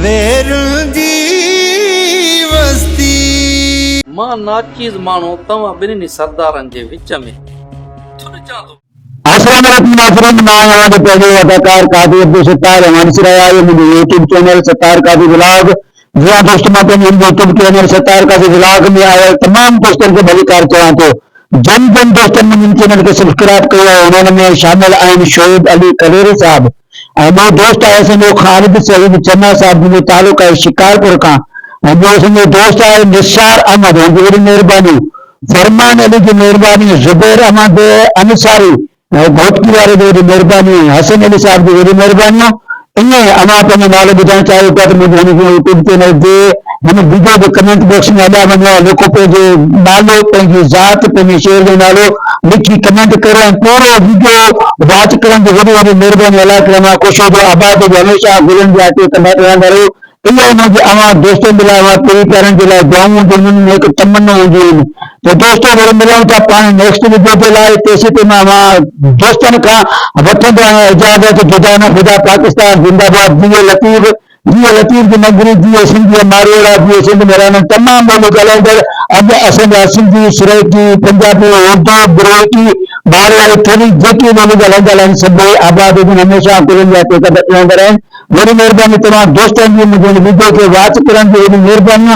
वेरुंदी वस्ती मां नाचीज मानो तवा बिन्हीं सरदारन जे विच में छुड़ जांदो। अस्सलाम वालेकुम पहले अदाकार कादी अब्दुल सत्तार हमारे रहा है मुझे यूट्यूब चैनल सत्तार कादी व्लॉग। जी हाँ दोस्तों, मैं अपने यूट्यूब चैनल सत्तार कादी व्लॉग में आया तमाम दोस्तों को भली कार चला तो जन जन दोस्तों ने इन चैनल को सब्सक्राइब किया। उन्होंने में शामिल आए शोएब अली कलेरी साहब, वो दोस्त आए थे वो खालिद सईद चन्ना साहब जो तालुका है शिकारपुर का, वो दोस्त आए निसार अहमद उनकी मेहरबानी, फरमान अली की मेहरबानी, जुबैर अहमद अंसारी घोटकी वाले जो मेहरबानी, हसन अली साहब की मेहरबानी। इन्हें अमा अपने नाले बुझाना चाहिए तो मुझे यूट्यूब चैनल जे हम वीडियो के कमेंट बॉक्स में अदा वनो लोगों पे जो नालो पंहिंजी ज़ात पंहिंजे शेर जो नालो लिखी कमेंट करें पूरो वीडियो वाच करण जो वॾी वॾी मेहरबानी अल्लाह करे मां कोशिश जो आबाद जो हमेशा गुरन जी आटे कंदा रहंदा रहो। इहे मुझे अमा दोस्तों मिला पूरी करण के लिए दुआऊं जो एक तमन्ना हुंदी आहिनि। तो दोस्तों वरी मिलूं था पाण नेक्स्ट वीडियो के लाइ। तेसी ते मां दोस्तन का वठंदो आहियां इजाज़त। जुदा न खुदा पाकिस्तान जिंदाबाद। जियो लतीफ की नगरी, जियो सिंधी मारवाड़ा, जियो सिंध में रहने तमाम ॿोलियूं ॻाल्हाईंदड़ अॼु असांजा सिंधी सराइकी पंजाबी उर्दू बुरेकी मारवाड़ी थोरी जेकी ॿोलियूं ॻाल्हाईंदड़ आहिनि सभई आबाद हुजनि, हमेशा गुरनि जा टेक रहंदा आहिनि। वॾी महिरबानी तव्हां दोस्तनि जी मुंहिंजे वीडियो खे वॉच करण जी वॾी महिरबानी।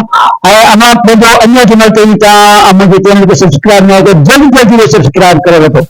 ऐं अञा पंहिंजो अन्य चैनल ते तव्हां मुंहिंजे चैनल खे सब्सक्राइब न कयो, जल्दी जल्दी सब्सक्राइब करे वठो।